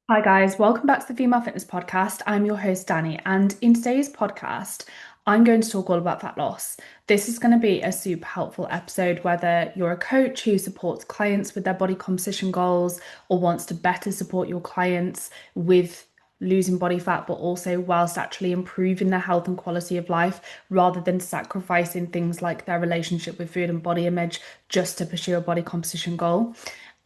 Hi, guys. Welcome back to the Female Fitness Podcast. I'm your host, Danny, and in today's podcast, I'm going to talk all about fat loss. This is going to be a super helpful episode, whether you're a coach who supports clients with their body composition goals or wants to better support your clients with losing body fat, but also whilst actually improving their health and quality of life rather than sacrificing things like their relationship with food and body image just to pursue a body composition goal.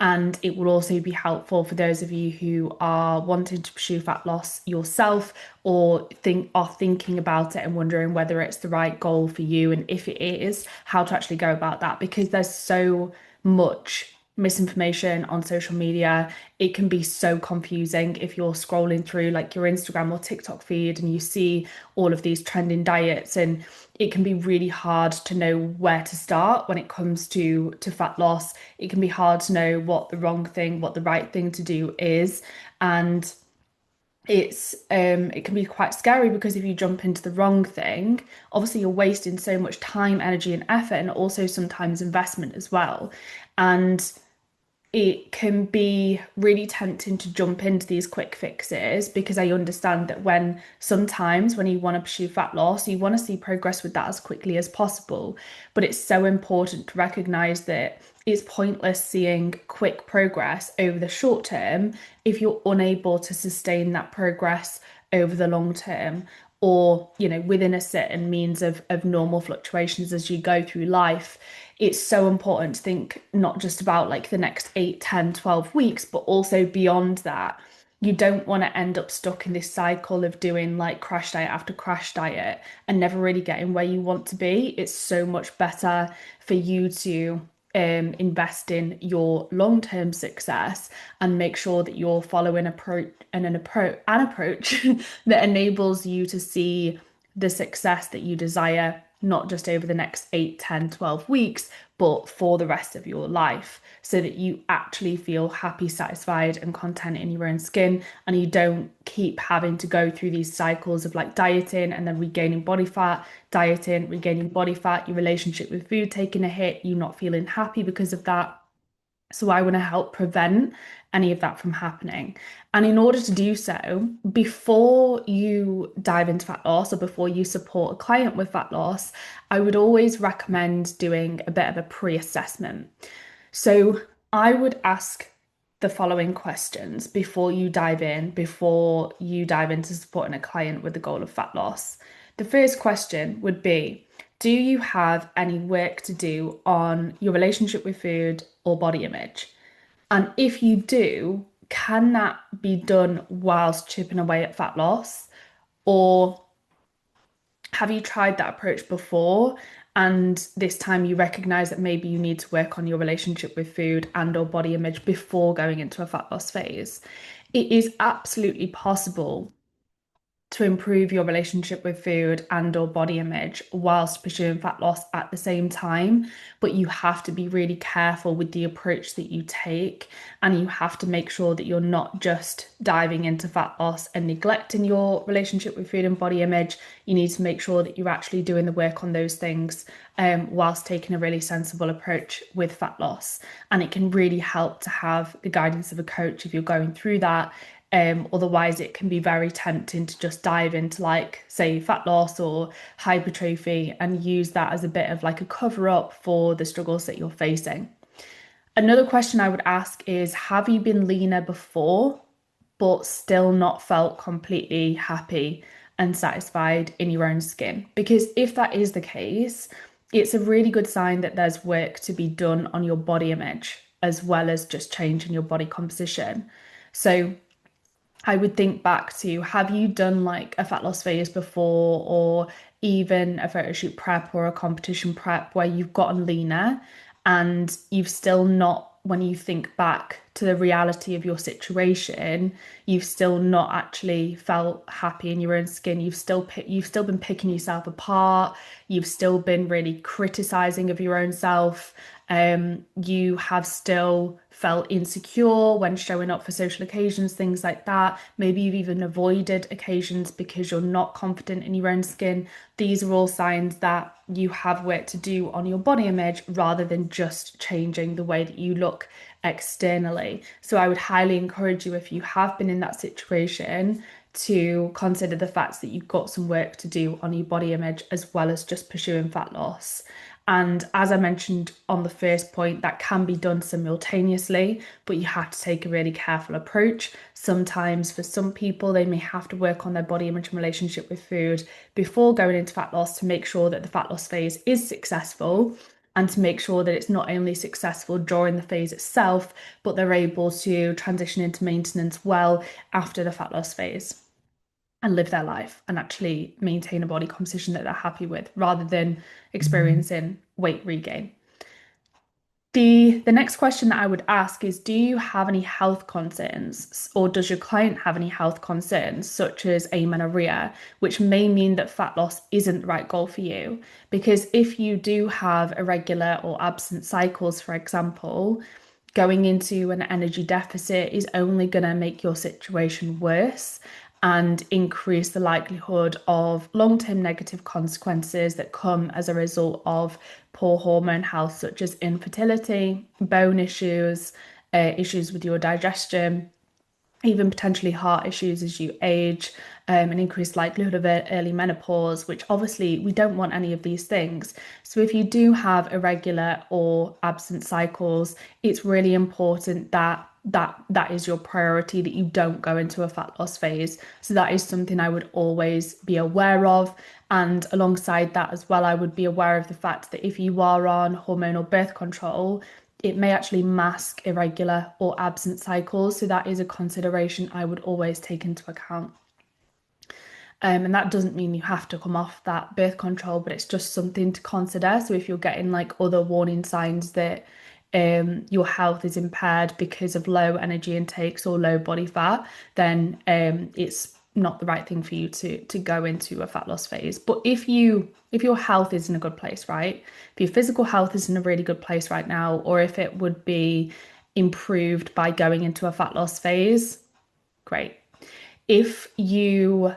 And it will also be helpful for those of you who are wanting to pursue fat loss yourself or are thinking about it and wondering whether it's the right goal for you, and if it is, how to actually go about that, because there's so much misinformation on social media. It can be so confusing if you're scrolling through like your Instagram or TikTok feed and you see all of these trending diets, and it can be really hard to know where to start when it comes to fat loss. It can be hard to know what the wrong thing, what the right thing to do is. And it can be quite scary because if you jump into the wrong thing, obviously you're wasting so much time, energy, and effort, and also sometimes investment as well. And it can be really tempting to jump into these quick fixes, because I understand that when you want to pursue fat loss, you want to see progress with that as quickly as possible. But it's so important to recognize that it's pointless seeing quick progress over the short term if you're unable to sustain that progress over the long term, or within a certain means of normal fluctuations as you go through life. It's so important to think not just about like the next 8, 10, 12 weeks, but also beyond that. You don't want to end up stuck in this cycle of doing like crash diet after crash diet and never really getting where you want to be. It's so much better for you to invest in your long-term success and make sure that you're following an approach that enables you to see the success that you desire, not just over the next 8, 10, 12 weeks, but for the rest of your life, so that you actually feel happy, satisfied, and content in your own skin. And you don't keep having to go through these cycles of like dieting and then regaining body fat, dieting, regaining body fat, your relationship with food taking a hit, you not feeling happy because of that. So I want to help prevent any of that from happening. And in order to do so, before you dive into fat loss or before you support a client with fat loss, I would always recommend doing a bit of a pre-assessment. So I would ask the following questions before you dive into supporting a client with the goal of fat loss. The first question would be, do you have any work to do on your relationship with food or body image? And if you do, can that be done whilst chipping away at fat loss? Or have you tried that approach before, and this time you recognize that maybe you need to work on your relationship with food and or body image before going into a fat loss phase? It is absolutely possible to improve your relationship with food and or body image whilst pursuing fat loss at the same time, but you have to be really careful with the approach that you take, and you have to make sure that you're not just diving into fat loss and neglecting your relationship with food and body image. You need to make sure that you're actually doing the work on those things whilst taking a really sensible approach with fat loss. And it can really help to have the guidance of a coach if you're going through that. Otherwise, it can be very tempting to just dive into, like, say, fat loss or hypertrophy and use that as a bit of like a cover up for the struggles that you're facing. Another question I would ask is, have you been leaner before, but still not felt completely happy and satisfied in your own skin? Because if that is the case, it's a really good sign that there's work to be done on your body image as well as just changing your body composition. So I would think back to, have you done like a fat loss phase before, or even a photo shoot prep or a competition prep where you've gotten leaner and you've still not, when you think back to the reality of your situation, you've still not actually felt happy in your own skin. You've still been picking yourself apart. You've still been really criticizing of your own self. You have still felt insecure when showing up for social occasions, things like that. Maybe you've even avoided occasions because you're not confident in your own skin. These are all signs that you have work to do on your body image rather than just changing the way that you look externally. So I would highly encourage you, if you have been in that situation, to consider the fact that you've got some work to do on your body image as well as just pursuing fat loss. And as I mentioned on the first point, that can be done simultaneously, but you have to take a really careful approach. Sometimes for some people, they may have to work on their body image and relationship with food before going into fat loss to make sure that the fat loss phase is successful, and to make sure that it's not only successful during the phase itself, but they're able to transition into maintenance well after the fat loss phase and live their life and actually maintain a body composition that they're happy with rather than experiencing weight regain. The next question that I would ask is, do you have any health concerns, or does your client have any health concerns, such as amenorrhea, which may mean that fat loss isn't the right goal for you? Because if you do have irregular or absent cycles, for example, going into an energy deficit is only going to make your situation worse and increase the likelihood of long-term negative consequences that come as a result of poor hormone health, such as infertility, bone issues, issues with your digestion, even potentially heart issues as you age, an increased likelihood of early menopause, which obviously we don't want any of these things. So if you do have irregular or absent cycles, it's really important that that is your priority, that you don't go into a fat loss phase. So that is something I would always be aware of. And alongside that as well, I would be aware of the fact that if you are on hormonal birth control, it may actually mask irregular or absent cycles. So that is a consideration I would always take into account. And that doesn't mean you have to come off that birth control, but it's just something to consider. So if you're getting like other warning signs that your health is impaired because of low energy intakes or low body fat, then it's not the right thing for you to go into a fat loss phase. But if your health is in a good place, right? If your physical health is in a really good place right now, or if it would be improved by going into a fat loss phase, great. If you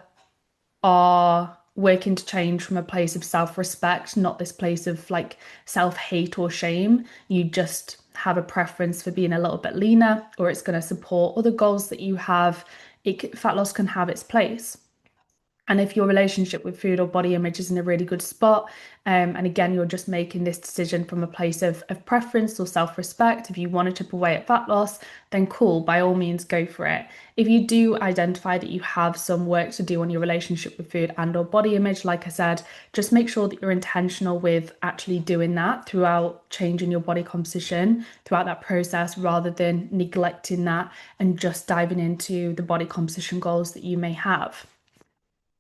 are working to change from a place of self-respect, not this place of like self-hate or shame, you just have a preference for being a little bit leaner, or it's going to support other goals that you have, fat loss can have its place. And if your relationship with food or body image is in a really good spot, and again, you're just making this decision from a place of preference or self-respect, if you want to chip away at fat loss, then cool, by all means, go for it. If you do identify that you have some work to do on your relationship with food and or body image, like I said, just make sure that you're intentional with actually doing that throughout changing your body composition throughout that process, rather than neglecting that and just diving into the body composition goals that you may have.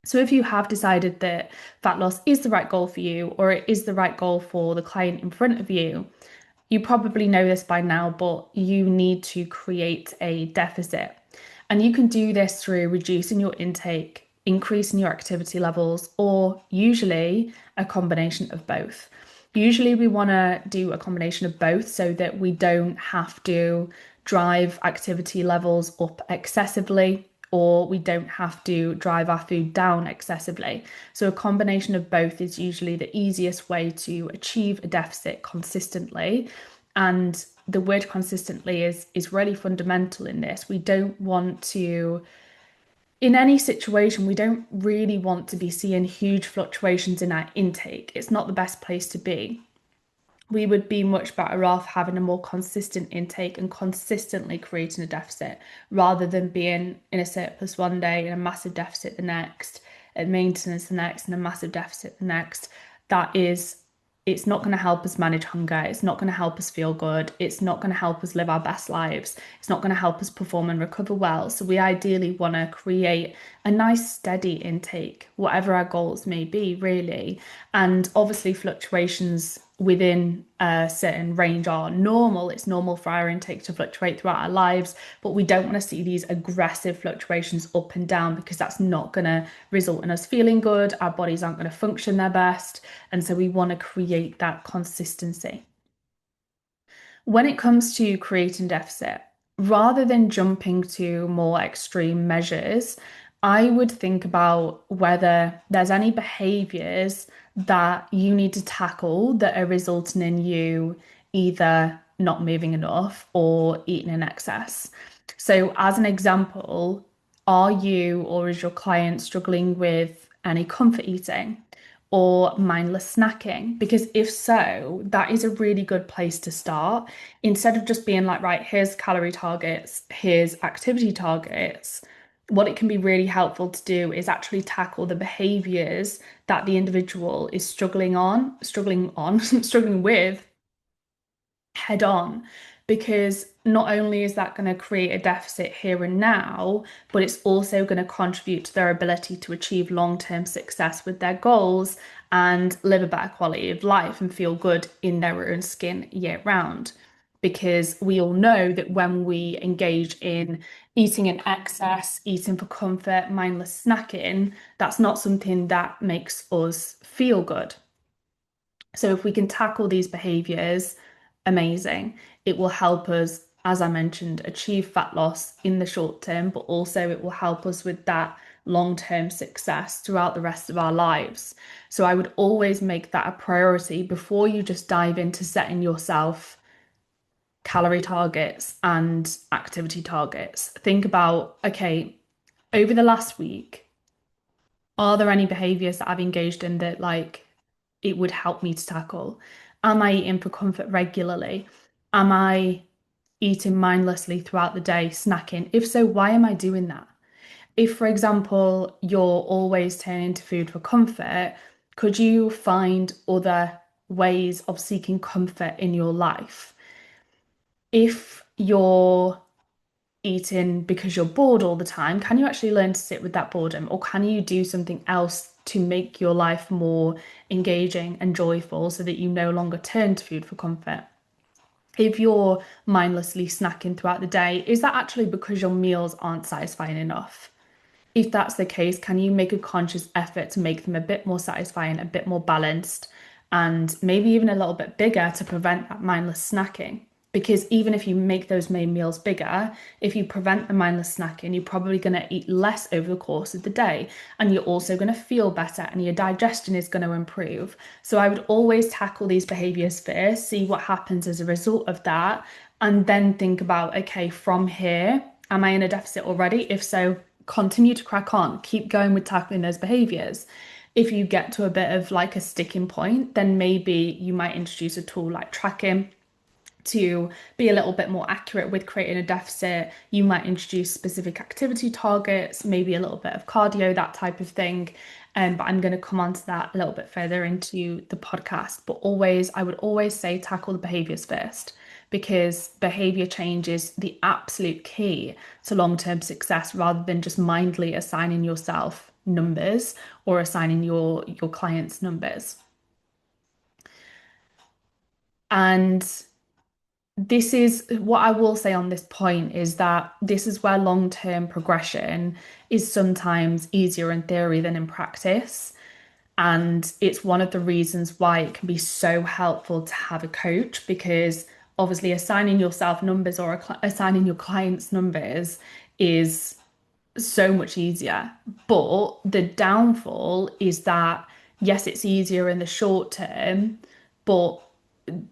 So if you have decided that fat loss is the right goal for you, or it is the right goal for the client in front of you, you probably know this by now, but you need to create a deficit. And you can do this through reducing your intake, increasing your activity levels, or usually a combination of both. Usually we want to do a combination of both so that we don't have to drive activity levels up excessively, or we don't have to drive our food down excessively. So a combination of both is usually the easiest way to achieve a deficit consistently. And the word consistently is really fundamental in this. We don't want to, in any situation, we don't really want to be seeing huge fluctuations in our intake. It's not the best place to be. We would be much better off having a more consistent intake and consistently creating a deficit, rather than being in a surplus one day and a massive deficit the next, at maintenance the next, and a massive deficit the next. It's not going to help us manage hunger. It's not going to help us feel good. It's not going to help us live our best lives. It's not going to help us perform and recover well. So we ideally want to create a nice steady intake, whatever our goals may be, really. And obviously fluctuations within a certain range are normal. It's normal for our intake to fluctuate throughout our lives, but we don't want to see these aggressive fluctuations up and down, because that's not going to result in us feeling good. Our bodies aren't going to function their best. And so we want to create that consistency. When it comes to creating deficit, rather than jumping to more extreme measures, I would think about whether there's any behaviors that you need to tackle that are resulting in you either not moving enough or eating in excess. So, as an example, are you or is your client struggling with any comfort eating or mindless snacking? Because if so, that is a really good place to start. Instead of just being like, right, here's calorie targets, here's activity targets, what it can be really helpful to do is actually tackle the behaviors that the individual is struggling with head on, because not only is that going to create a deficit here and now, but it's also going to contribute to their ability to achieve long-term success with their goals and live a better quality of life and feel good in their own skin year round. Because we all know that when we engage in eating in excess, eating for comfort, mindless snacking, that's not something that makes us feel good. So if we can tackle these behaviors, amazing. It will help us, as I mentioned, achieve fat loss in the short term, but also it will help us with that long-term success throughout the rest of our lives. So I would always make that a priority before you just dive into setting yourself calorie targets and activity targets. Think about, okay, over the last week, are there any behaviors that I've engaged in that it would help me to tackle? Am I eating for comfort regularly? Am I eating mindlessly throughout the day, snacking? If so, why am I doing that? If, for example, you're always turning to food for comfort, could you find other ways of seeking comfort in your life? If you're eating because you're bored all the time, can you actually learn to sit with that boredom? Or can you do something else to make your life more engaging and joyful so that you no longer turn to food for comfort? If you're mindlessly snacking throughout the day, is that actually because your meals aren't satisfying enough? If that's the case, can you make a conscious effort to make them a bit more satisfying, a bit more balanced, and maybe even a little bit bigger to prevent that mindless snacking? Because even if you make those main meals bigger, if you prevent the mindless snacking, you're probably going to eat less over the course of the day. And you're also going to feel better and your digestion is going to improve. So I would always tackle these behaviors first, see what happens as a result of that, and then think about, okay, from here, am I in a deficit already? If so, continue to crack on, keep going with tackling those behaviors. If you get to a bit of like a sticking point, then maybe you might introduce a tool like tracking to be a little bit more accurate with creating a deficit. You might introduce specific activity targets, maybe a little bit of cardio, that type of thing. But I'm going to come on to that a little bit further into the podcast. But always, I would always say tackle the behaviors first, because behavior change is the absolute key to long-term success rather than just mindly assigning yourself numbers or assigning your clients numbers. And this is what I will say on this point is that this is where long-term progression is sometimes easier in theory than in practice. And it's one of the reasons why it can be so helpful to have a coach, because obviously assigning yourself numbers or assigning your clients numbers is so much easier. But the downfall is that, yes, it's easier in the short term, but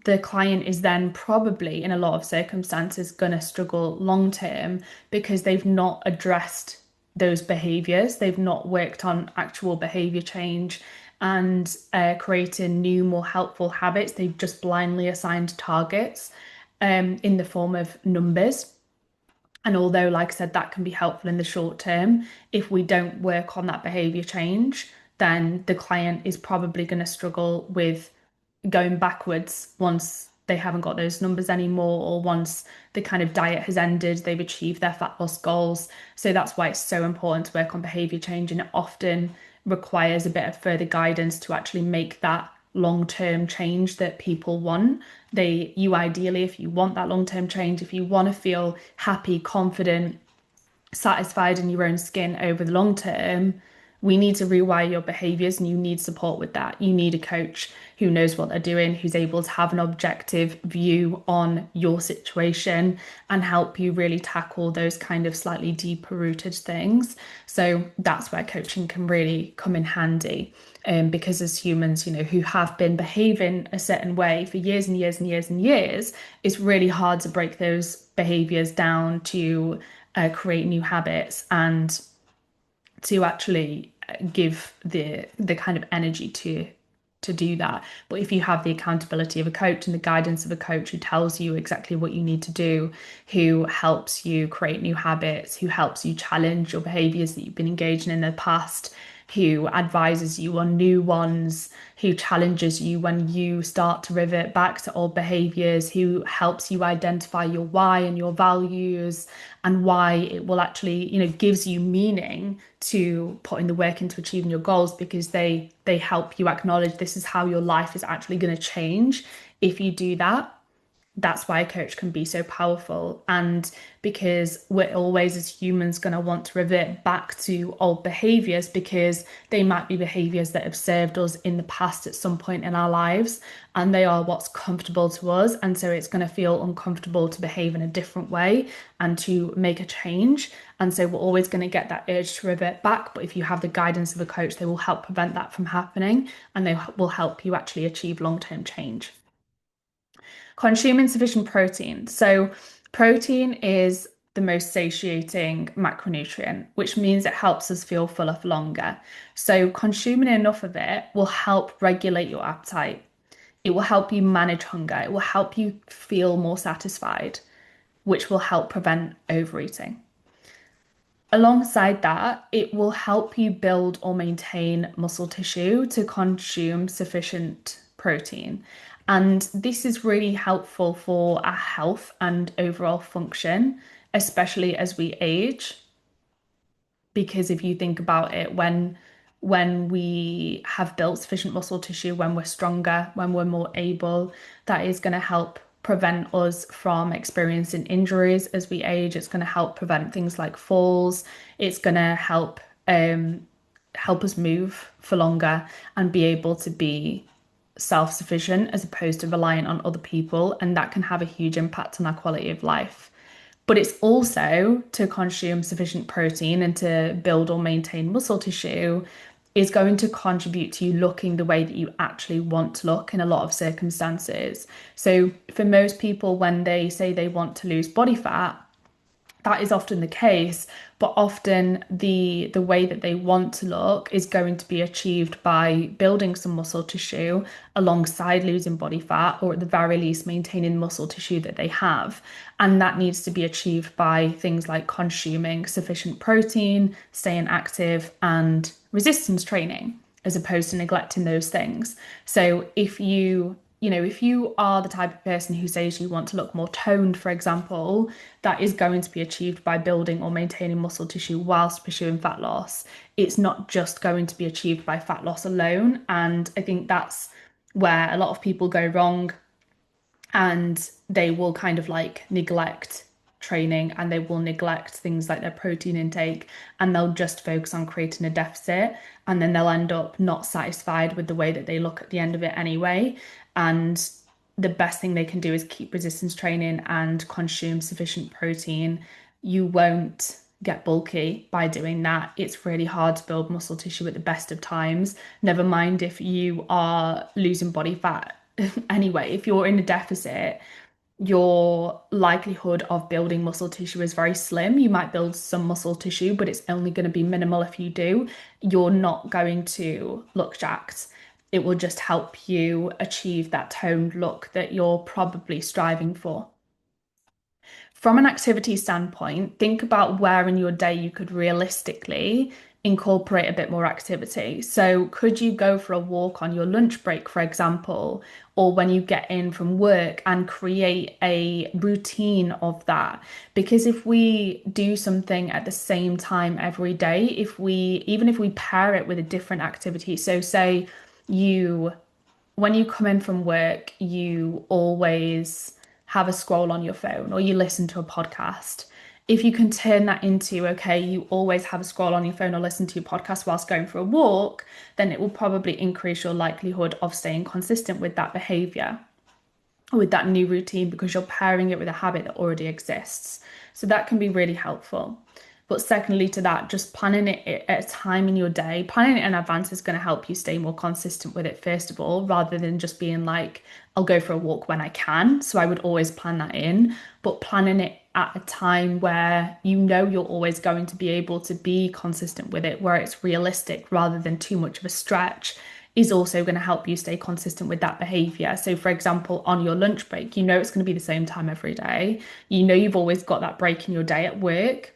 the client is then probably in a lot of circumstances going to struggle long term because they've not addressed those behaviors. They've not worked on actual behavior change and creating new, more helpful habits. They've just blindly assigned targets in the form of numbers. And although, like I said, that can be helpful in the short term, if we don't work on that behavior change, then the client is probably going to struggle with going backwards once they haven't got those numbers anymore, or once the kind of diet has ended, they've achieved their fat loss goals. So that's why it's so important to work on behavior change, and it often requires a bit of further guidance to actually make that long-term change that people want. You ideally, if you want that long-term change, if you want to feel happy, confident, satisfied in your own skin over the long term, We need to rewire your behaviors and you need support with that. You need a coach who knows what they're doing, who's able to have an objective view on your situation and help you really tackle those kind of slightly deeper rooted things. So that's where coaching can really come in handy. Because as humans, who have been behaving a certain way for years and years and years and years, it's really hard to break those behaviors down to create new habits and to actually give the kind of energy to do that. But if you have the accountability of a coach and the guidance of a coach who tells you exactly what you need to do, who helps you create new habits, who helps you challenge your behaviors that you've been engaging in the past, who advises you on new ones, who challenges you when you start to revert back to old behaviors, who helps you identify your why and your values and why it will actually, gives you meaning to putting the work into achieving your goals because they help you acknowledge this is how your life is actually going to change if you do that. That's why a coach can be so powerful. And because we're always, as humans, going to want to revert back to old behaviors because they might be behaviors that have served us in the past at some point in our lives and they are what's comfortable to us. And so it's going to feel uncomfortable to behave in a different way and to make a change. And so we're always going to get that urge to revert back. But if you have the guidance of a coach, they will help prevent that from happening and they will help you actually achieve long-term change. Consuming sufficient protein. So, protein is the most satiating macronutrient, which means it helps us feel fuller for longer. So, consuming enough of it will help regulate your appetite. It will help you manage hunger. It will help you feel more satisfied, which will help prevent overeating. Alongside that, it will help you build or maintain muscle tissue to consume sufficient protein. And this is really helpful for our health and overall function, especially as we age because if you think about it, when we have built sufficient muscle tissue, when we're stronger, when we're more able, that is going to help prevent us from experiencing injuries as we age. It's going to help prevent things like falls. It's going to help us move for longer and be able to be self-sufficient as opposed to reliant on other people, and that can have a huge impact on our quality of life. But it's also to consume sufficient protein and to build or maintain muscle tissue is going to contribute to you looking the way that you actually want to look in a lot of circumstances. So for most people, when they say they want to lose body fat, that is often the case, but often the way that they want to look is going to be achieved by building some muscle tissue alongside losing body fat, or at the very least maintaining muscle tissue that they have. And that needs to be achieved by things like consuming sufficient protein, staying active, and resistance training, as opposed to neglecting those things. So if you are the type of person who says you want to look more toned, for example, that is going to be achieved by building or maintaining muscle tissue whilst pursuing fat loss. It's not just going to be achieved by fat loss alone. And I think that's where a lot of people go wrong and they will kind of like neglect training and they will neglect things like their protein intake and they'll just focus on creating a deficit and then they'll end up not satisfied with the way that they look at the end of it anyway. And the best thing they can do is keep resistance training and consume sufficient protein. You won't get bulky by doing that. It's really hard to build muscle tissue at the best of times. Never mind if you are losing body fat anyway, if you're in a deficit, your likelihood of building muscle tissue is very slim. You might build some muscle tissue, but it's only going to be minimal if you do. You're not going to look jacked. It will just help you achieve that toned look that you're probably striving for. From an activity standpoint, think about where in your day you could realistically incorporate a bit more activity. So, could you go for a walk on your lunch break, for example, or when you get in from work and create a routine of that? Because if we do something at the same time every day, even if we pair it with a different activity, so say you when you come in from work, you always have a scroll on your phone or you listen to a podcast. If you can turn that into, okay, you always have a scroll on your phone or listen to your podcast whilst going for a walk, then it will probably increase your likelihood of staying consistent with that behavior, with that new routine, because you're pairing it with a habit that already exists. So that can be really helpful. But secondly to that, just planning it at a time in your day, planning it in advance is going to help you stay more consistent with it, first of all, rather than just being like, I'll go for a walk when I can. So I would always plan that in, but planning it at a time where you know you're always going to be able to be consistent with it, where it's realistic rather than too much of a stretch, is also going to help you stay consistent with that behavior. So, for example, on your lunch break, you know it's going to be the same time every day. You know you've always got that break in your day at work.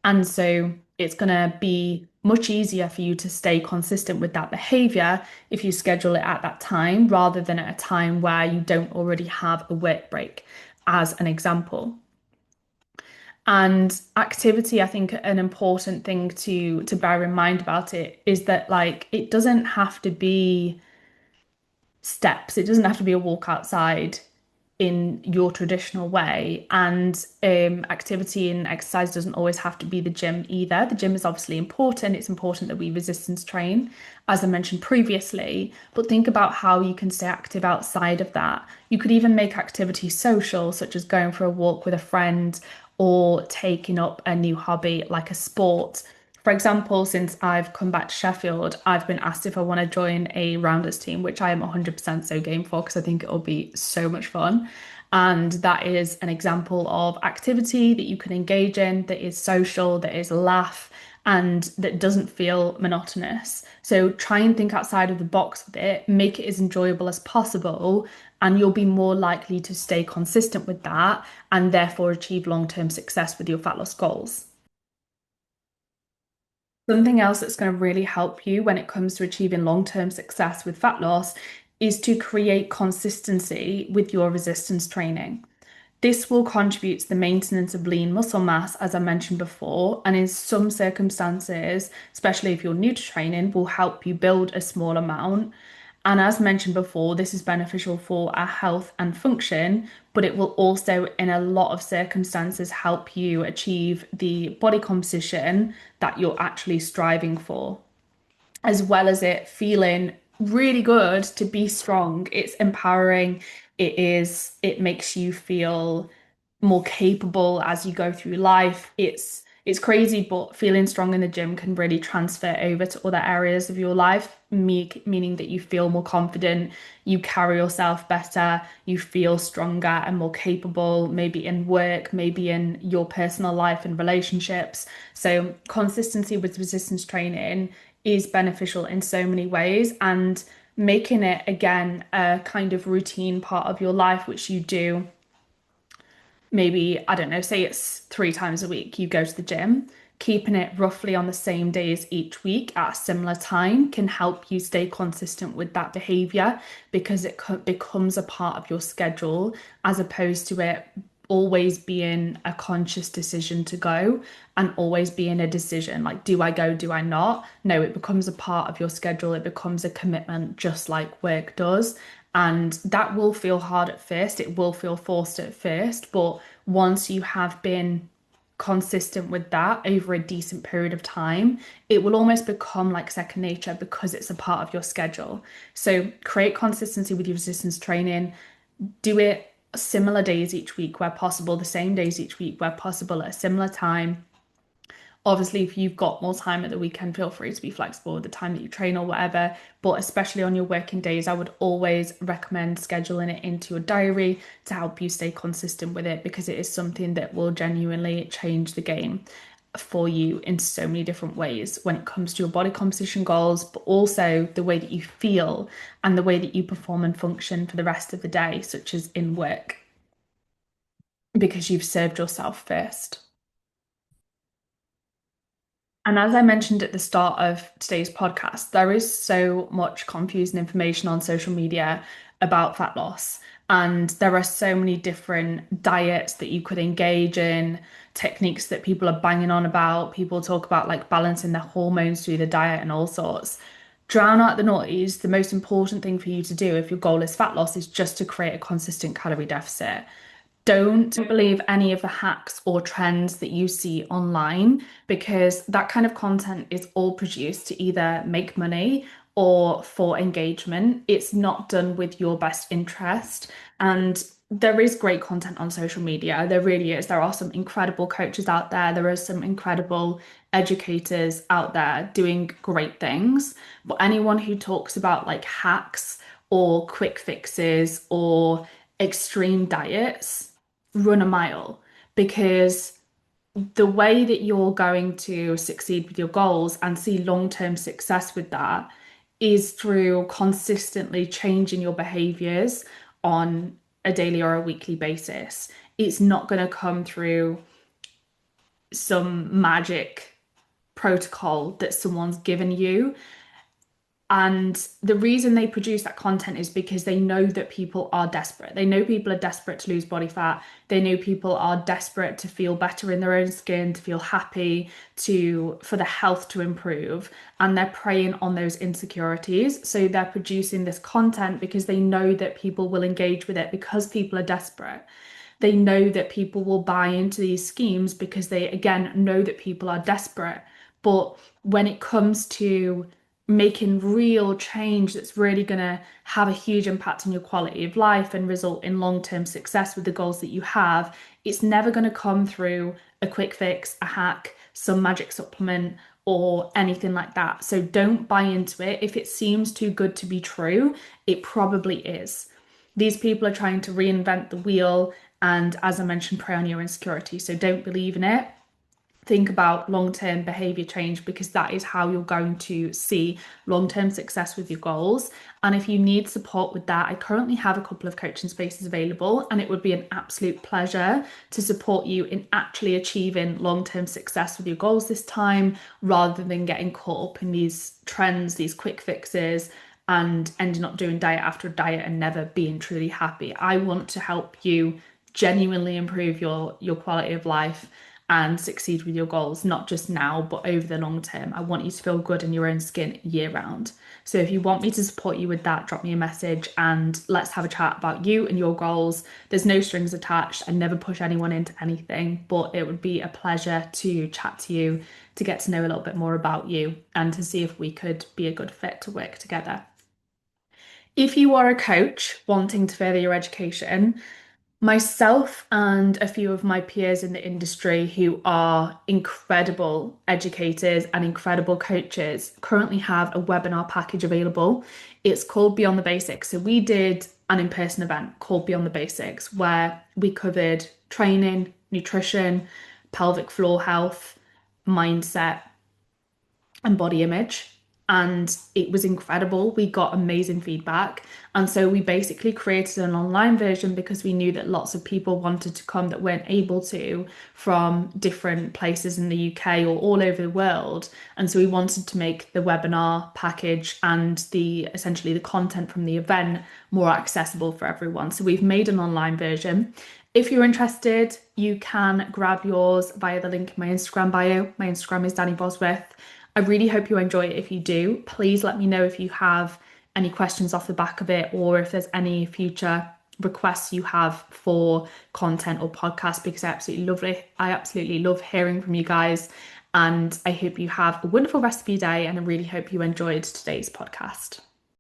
And so it's going to be much easier for you to stay consistent with that behavior if you schedule it at that time rather than at a time where you don't already have a work break, as an example. And activity, I think an important thing to bear in mind about it is that like it doesn't have to be steps. It doesn't have to be a walk outside in your traditional way. And activity and exercise doesn't always have to be the gym either. The gym is obviously important. It's important that we resistance train, as I mentioned previously. But think about how you can stay active outside of that. You could even make activity social, such as going for a walk with a friend or taking up a new hobby like a sport. For example, since I've come back to Sheffield, I've been asked if I want to join a rounders team, which I am 100% so game for because I think it'll be so much fun. And that is an example of activity that you can engage in, that is social, that is laugh, and that doesn't feel monotonous. So try and think outside of the box with it, make it as enjoyable as possible, and you'll be more likely to stay consistent with that and therefore achieve long-term success with your fat loss goals. Something else that's going to really help you when it comes to achieving long-term success with fat loss is to create consistency with your resistance training. This will contribute to the maintenance of lean muscle mass, as I mentioned before, and in some circumstances, especially if you're new to training, will help you build a small amount. And as mentioned before, this is beneficial for our health and function, but it will also, in a lot of circumstances, help you achieve the body composition that you're actually striving for, as well as it feeling really good to be strong. It's empowering. It makes you feel more capable as you go through life. It's crazy, but feeling strong in the gym can really transfer over to other areas of your life, meaning that you feel more confident, you carry yourself better, you feel stronger and more capable, maybe in work, maybe in your personal life and relationships. So consistency with resistance training is beneficial in so many ways, and making it again a kind of routine part of your life, which you do maybe, I don't know, say it's 3 times a week you go to the gym, keeping it roughly on the same days each week at a similar time can help you stay consistent with that behavior because it becomes a part of your schedule as opposed to it always being a conscious decision to go and always being a decision like, do I go, do I not? No, it becomes a part of your schedule. It becomes a commitment, just like work does. And that will feel hard at first. It will feel forced at first. But once you have been consistent with that over a decent period of time, it will almost become like second nature because it's a part of your schedule. So create consistency with your resistance training. Do it similar days each week where possible, the same days each week where possible at a similar time. Obviously, if you've got more time at the weekend, feel free to be flexible with the time that you train or whatever. But especially on your working days, I would always recommend scheduling it into your diary to help you stay consistent with it because it is something that will genuinely change the game for you in so many different ways when it comes to your body composition goals, but also the way that you feel and the way that you perform and function for the rest of the day, such as in work, because you've served yourself first. And as I mentioned at the start of today's podcast, there is so much confusing information on social media about fat loss. And there are so many different diets that you could engage in, techniques that people are banging on about. People talk about like balancing their hormones through the diet and all sorts. Drown out the noise. The most important thing for you to do if your goal is fat loss is just to create a consistent calorie deficit. Don't believe any of the hacks or trends that you see online because that kind of content is all produced to either make money or for engagement. It's not done with your best interest. And there is great content on social media. There really is. There are some incredible coaches out there. There are some incredible educators out there doing great things. But anyone who talks about like hacks or quick fixes or extreme diets, run a mile, because the way that you're going to succeed with your goals and see long-term success with that is through consistently changing your behaviors on a daily or a weekly basis. It's not going to come through some magic protocol that someone's given you. And the reason they produce that content is because they know that people are desperate. They know people are desperate to lose body fat. They know people are desperate to feel better in their own skin, to feel happy, for the health to improve. And they're preying on those insecurities. So they're producing this content because they know that people will engage with it because people are desperate. They know that people will buy into these schemes because they, again, know that people are desperate. But when it comes to making real change that's really going to have a huge impact on your quality of life and result in long-term success with the goals that you have, it's never going to come through a quick fix, a hack, some magic supplement, or anything like that. So don't buy into it. If it seems too good to be true, it probably is. These people are trying to reinvent the wheel and, as I mentioned, prey on your insecurity. So don't believe in it. Think about long-term behavior change because that is how you're going to see long-term success with your goals. And if you need support with that, I currently have a couple of coaching spaces available, and it would be an absolute pleasure to support you in actually achieving long-term success with your goals this time, rather than getting caught up in these trends, these quick fixes, and ending up doing diet after diet and never being truly happy. I want to help you genuinely improve your quality of life and succeed with your goals, not just now, but over the long term. I want you to feel good in your own skin year round. So if you want me to support you with that, drop me a message and let's have a chat about you and your goals. There's no strings attached. I never push anyone into anything, but it would be a pleasure to chat to you, to get to know a little bit more about you and to see if we could be a good fit to work together. If you are a coach wanting to further your education, myself and a few of my peers in the industry who are incredible educators and incredible coaches currently have a webinar package available. It's called Beyond the Basics. So we did an in-person event called Beyond the Basics where we covered training, nutrition, pelvic floor health, mindset, and body image. And it was incredible. We got amazing feedback. And so we basically created an online version because we knew that lots of people wanted to come that weren't able to from different places in the UK or all over the world. And so we wanted to make the webinar package and essentially the content from the event more accessible for everyone. So we've made an online version. If you're interested, you can grab yours via the link in my Instagram bio. My Instagram is Danni Bosworth. I really hope you enjoy it. If you do, please let me know if you have any questions off the back of it or if there's any future requests you have for content or podcasts, because I absolutely love hearing from you guys. And I hope you have a wonderful rest of your day, and I really hope you enjoyed today's podcast.